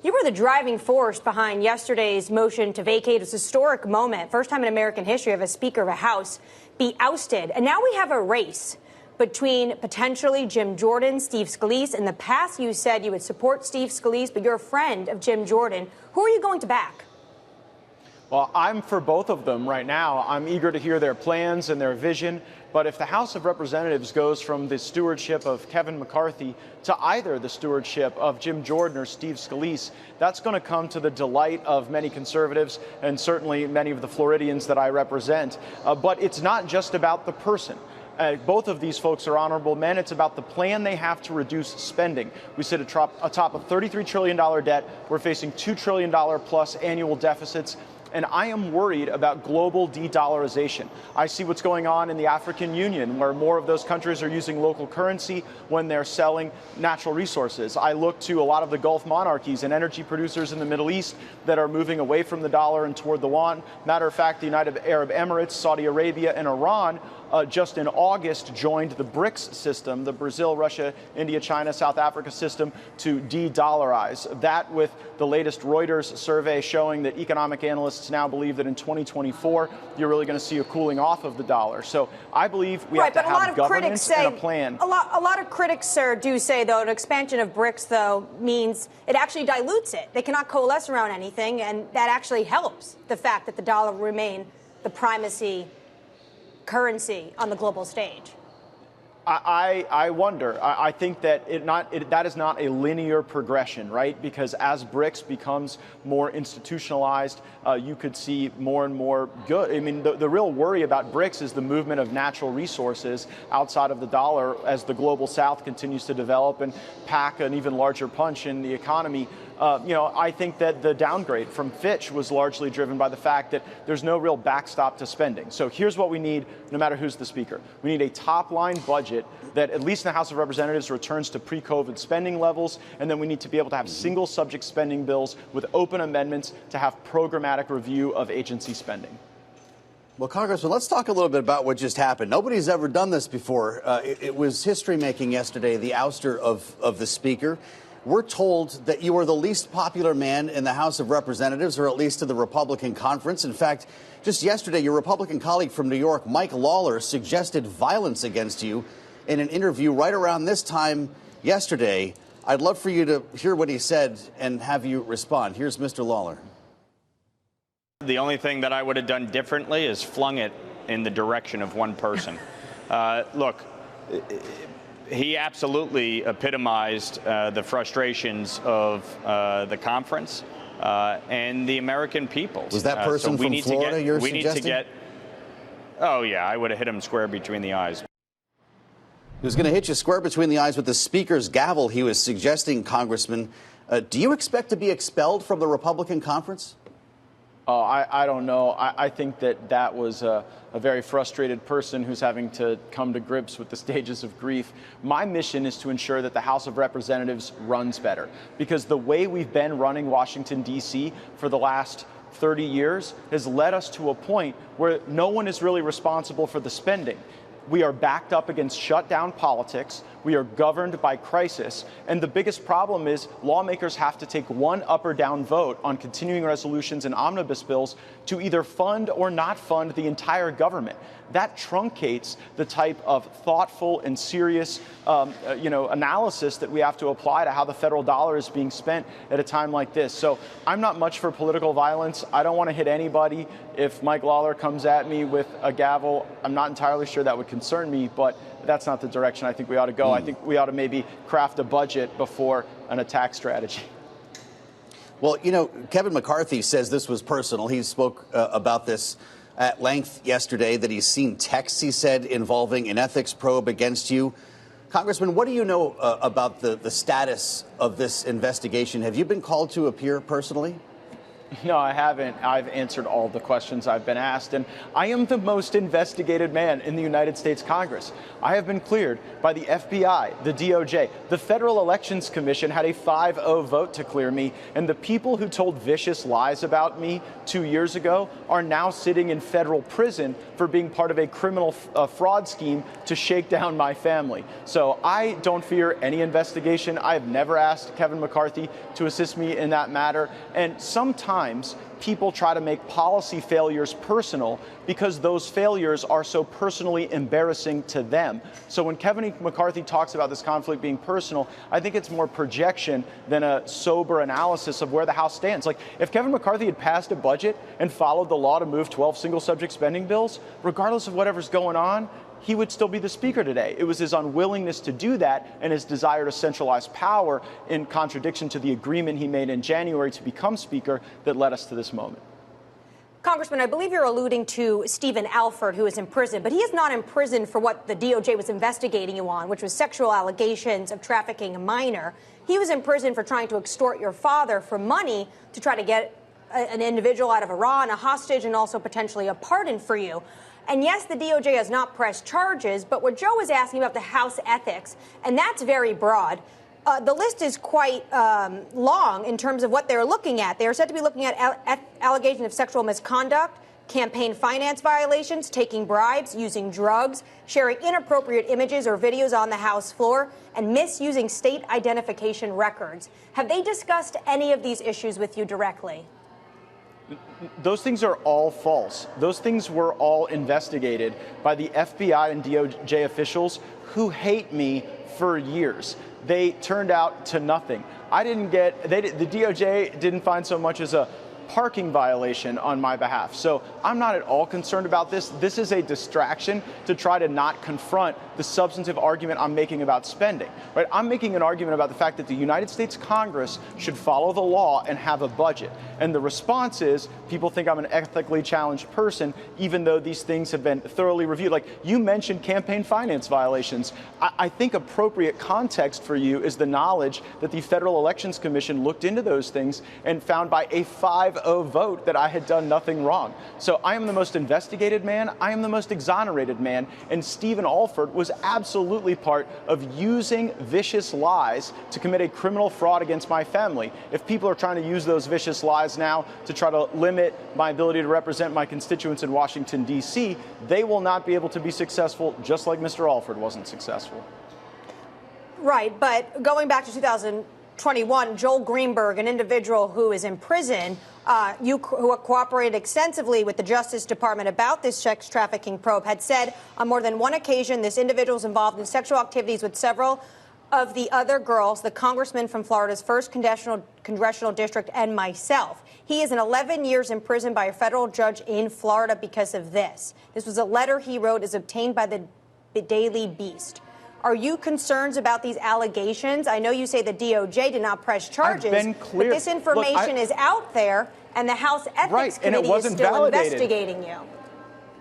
You were the driving force behind yesterday's motion to vacate. It was a historic moment. First time in American history of a Speaker of a House be ousted. And now we have a race between potentially Jim Jordan, Steve Scalise. In the past, you said you would support Steve Scalise, but you're a friend of Jim Jordan. Who are you going to back? Well, I'm for both of them right now. I'm eager to hear their plans and their vision. But if the House of Representatives goes from the stewardship of Kevin McCarthy to either the stewardship of Jim Jordan or Steve Scalise, that's going to come to the delight of many conservatives and certainly many of the Floridians that I represent. But it's not just about the person. Both of these folks are honorable men. It's about the plan they have to reduce spending. We sit atop a $33 trillion debt. We're facing $2 trillion plus annual deficits. And I am worried about global de-dollarization. I see what's going on in the African Union, where more of those countries are using local currency when they're selling natural resources. I look to a lot of the Gulf monarchies and energy producers in the Middle East that are moving away from the dollar and toward the yuan. Matter of fact, the United Arab Emirates, Saudi Arabia, and Iran just in August joined the BRICS system, the Brazil, Russia, India, China, South Africa system, to de-dollarize. That with the latest Reuters survey showing that economic analysts now believe that in 2024, you're really going to see a cooling off of the dollar. So I believe we have to have governance and a plan. A lot of critics, sir, do say, though, an expansion of BRICS, though, means it actually dilutes it. They cannot coalesce around anything, and that actually helps the fact that the dollar will remain the primacy currency on the global stage. I wonder. I think that that is not a linear progression, right? Because as BRICS becomes more institutionalized, you could see more and more good. I mean, the real worry about BRICS is the movement of natural resources outside of the dollar as the global south continues to develop and pack an even larger punch in the economy. I think that the downgrade from Fitch was largely driven by the fact that there's no real backstop to spending. So here's what we need, no matter who's the speaker. We need a top-line budget that, at least in the House of Representatives, returns to pre-COVID spending levels, and then we need to be able to have single-subject spending bills with open amendments to have programmatic review of agency spending. Well, Congressman, let's talk a little bit about what just happened. Nobody's ever done this before. It was history-making yesterday, the ouster of the Speaker. We're told that you are the least popular man in the House of Representatives, or at least in the Republican conference. In fact, just yesterday, your Republican colleague from New York, Mike Lawler, suggested violence against you in an interview right around this time yesterday. I'd love for you to hear what he said and have you respond. Here's Mr. Lawler. The only thing that I would have done differently is flung it in the direction of one person. Look, he absolutely epitomized the frustrations of the conference and the American people. Was that person from Florida you're suggesting? Oh, yeah, I would have hit him square between the eyes. He was going to hit you square between the eyes with the Speaker's gavel, he was suggesting, Congressman. Do you expect to be expelled from the Republican conference? Oh, I don't know. I think that was a very frustrated person who's having to come to grips with the stages of grief. My mission is to ensure that the House of Representatives runs better, because the way we've been running Washington, D.C. for the last 30 years has led us to a point where no one is really responsible for the spending. We are backed up against shutdown politics. We are governed by crisis. And the biggest problem is lawmakers have to take one up or down vote on continuing resolutions and omnibus bills to either fund or not fund the entire government. That truncates the type of thoughtful and serious analysis that we have to apply to how the federal dollar is being spent at a time like this. So I'm not much for political violence. I don't want to hit anybody. If Mike Lawler comes at me with a gavel, I'm not entirely sure that would concern me, but that's not the direction I think we ought to go. I think we ought to maybe craft a budget before an attack strategy. Well, Kevin McCarthy says this was personal. He spoke about this at length yesterday, that he's seen texts, he said, involving an ethics probe against you. Congressman, what do you know about the status of this investigation? Have you been called to appear personally? No, I haven't. I've answered all the questions I've been asked, and I am the most investigated man in the United States Congress. I have been cleared by the FBI, the DOJ. The Federal Elections Commission had a 5-0 vote to clear me, and the people who told vicious lies about me 2 years ago are now sitting in federal prison for being part of a criminal fraud scheme to shake down my family. So I don't fear any investigation. I have never asked Kevin McCarthy to assist me in that matter, and sometimes people try to make policy failures personal because those failures are so personally embarrassing to them. So when Kevin McCarthy talks about this conflict being personal, I think it's more projection than a sober analysis of where the House stands. Like, if Kevin McCarthy had passed a budget and followed the law to move 12 single-subject spending bills, regardless of whatever's going on, he would still be the speaker today. It was his unwillingness to do that and his desire to centralize power, in contradiction to the agreement he made in January to become speaker, that led us to this moment. Congressman, I believe you're alluding to Stephen Alford, who is in prison, but he is not in prison for what the DOJ was investigating you on, which was sexual allegations of trafficking a minor. He was in prison for trying to extort your father for money to try to get an individual out of Iran, a hostage, and also potentially a pardon for you. And yes, the DOJ has not pressed charges, but what Joe was asking about the House ethics, and that's very broad. The list is quite long in terms of what they're looking at. They are said to be looking at allegations of sexual misconduct, campaign finance violations, taking bribes, using drugs, sharing inappropriate images or videos on the House floor, and misusing state identification records. Have they discussed any of these issues with you directly? Those things are all false. Those things were all investigated by the FBI and DOJ officials who hate me for years. They turned out to nothing. The DOJ didn't find so much as a parking violation on my behalf. So I'm not at all concerned about this. This is a distraction to try to not confront the substantive argument I'm making about spending. Right? I'm making an argument about the fact that the United States Congress should follow the law and have a budget. And the response is people think I'm an ethically challenged person, even though these things have been thoroughly reviewed. Like, you mentioned campaign finance violations. I think appropriate context for you is the knowledge that the Federal Elections Commission looked into those things and found by a 5-0 vote that I had done nothing wrong. So I am the most investigated man. I am the most exonerated man. And Stephen Alford was absolutely part of using vicious lies to commit a criminal fraud against my family. If people are trying to use those vicious lies now to try to limit my ability to represent my constituents in Washington, D.C., they will not be able to be successful, just like Mr. Alford wasn't successful. Right, but going back to 2021, Joel Greenberg, an individual who is in prison, who cooperated extensively with the Justice Department about this sex trafficking probe, had said on more than one occasion this individual is involved in sexual activities with several of the other girls, the congressman from Florida's 1st congressional district, and myself. He is 11 years in prison by a federal judge in Florida because of this. This was a letter he wrote, is obtained by the Daily Beast. Are you concerned about these allegations? I know you say the DOJ did not press charges, I've been clear. But this information is out there, and the House Ethics Committee is still investigating you.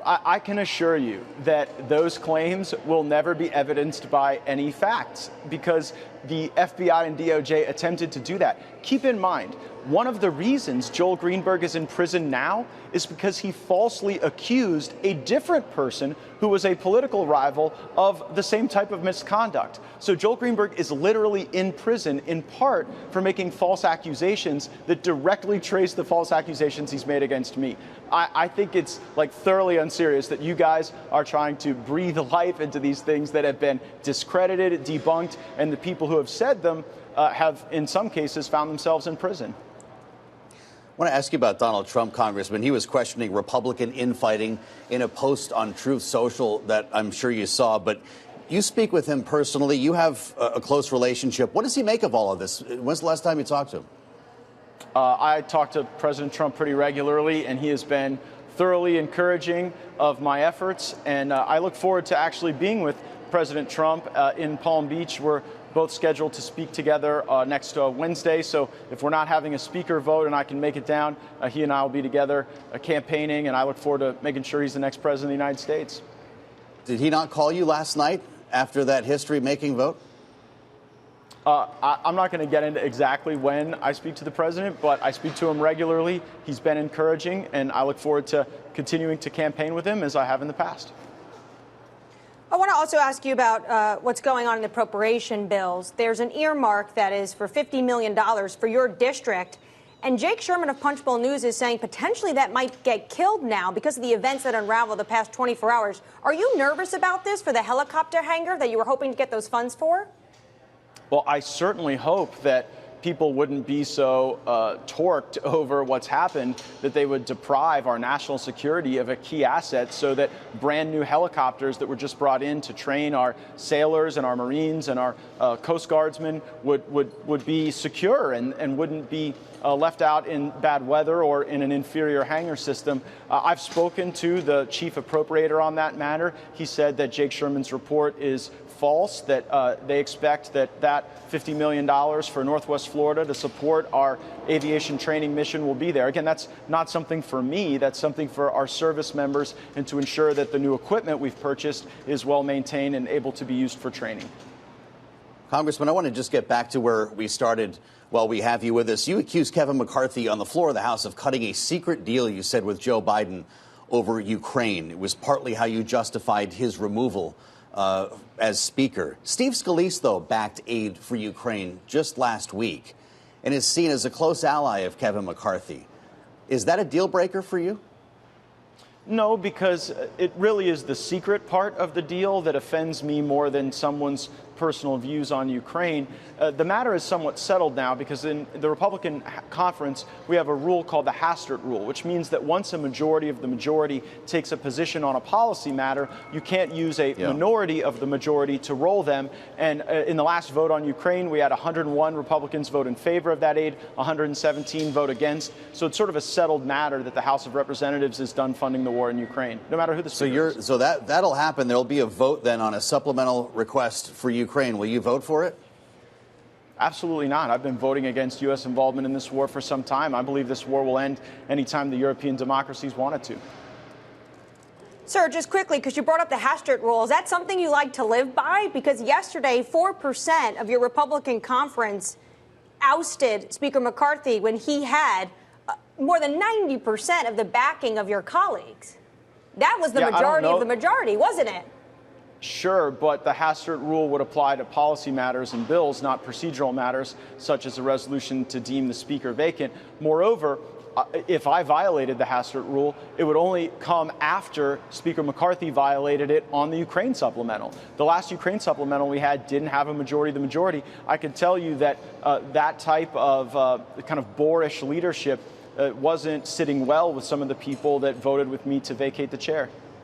I can assure you that those claims will never be evidenced by any facts, because the FBI and DOJ attempted to do that. Keep in mind, one of the reasons Joel Greenberg is in prison now is because he falsely accused a different person who was a political rival of the same type of misconduct. So Joel Greenberg is literally in prison in part for making false accusations that directly trace the false accusations he's made against me. I think it's thoroughly unserious that you guys are trying to breathe life into these things that have been discredited, debunked, and the people who have said them have, in some cases, found themselves in prison. I want to ask you about Donald Trump, Congressman. He was questioning Republican infighting in a post on Truth Social that I'm sure you saw, but you speak with him personally. You have a close relationship. What does he make of all of this? When's the last time you talked to him? I talk to President Trump pretty regularly, and he has been thoroughly encouraging of my efforts. And I look forward to actually being with President Trump in Palm Beach. We're both scheduled to speak together next Wednesday. So if we're not having a speaker vote and I can make it down, he and I will be together campaigning, and I look forward to making sure he's the next president of the United States. Did he not call you last night after that history-making vote? I'm not going to get into exactly when I speak to the president, but I speak to him regularly. He's been encouraging, and I look forward to continuing to campaign with him as I have in the past. I want to also ask you about what's going on in the appropriation bills. There's an earmark that is for $50 million for your district. And Jake Sherman of Punchbowl News is saying potentially that might get killed now because of the events that unraveled the past 24 hours. Are you nervous about this for the helicopter hangar that you were hoping to get those funds for? Well, I certainly hope that people wouldn't be so torqued over what's happened that they would deprive our national security of a key asset so that brand new helicopters that were just brought in to train our sailors and our Marines and our Coast Guardsmen would be secure and wouldn't be left out in bad weather or in an inferior hangar system. I've spoken to the chief appropriator on that matter. He said that Jake Sherman's report is false, that they expect that $50 million for Northwest Florida to support our aviation training mission will be there. Again, that's not something for me. That's something for our service members and to ensure that the new equipment we've purchased is well maintained and able to be used for training. Congressman, I want to just get back to where we started while we have you with us. You accused Kevin McCarthy on the floor of the House of cutting a secret deal, you said, with Joe Biden over Ukraine. It was partly how you justified his removal as Speaker. Steve Scalise, though, backed aid for Ukraine just last week and is seen as a close ally of Kevin McCarthy. Is that a deal breaker for you? No, because it really is the secret part of the deal that offends me more than someone's personal views on Ukraine. The matter is somewhat settled now because in the Republican conference, we have a rule called the Hastert rule, which means that once a majority of the majority takes a position on a policy matter, you can't use a minority of the majority to roll them. And in the last vote on Ukraine, we had 101 Republicans vote in favor of that aid, 117 vote against. So it's sort of a settled matter that the House of Representatives is done funding the war in Ukraine, no matter who the speaker is. So that'll happen. There'll be a vote then on a supplemental request for Ukraine. Will you vote for it? Absolutely not. I've been voting against U.S. involvement in this war for some time. I believe this war will end anytime the European democracies want it to. Sir, just quickly, because you brought up the Hastert rule, is that something you like to live by? Because yesterday, 4% of your Republican conference ousted Speaker McCarthy when he had more than 90% of the backing of your colleagues. That was the majority of the majority, wasn't it? Sure, but the Hastert rule would apply to policy matters and bills, not procedural matters, such as a resolution to deem the speaker vacant. Moreover, if I violated the Hastert rule, it would only come after Speaker McCarthy violated it on the Ukraine supplemental. The last Ukraine supplemental we had didn't have a majority of the majority. I can tell you that that type of kind of boorish leadership wasn't sitting well with some of the people that voted with me to vacate the chair.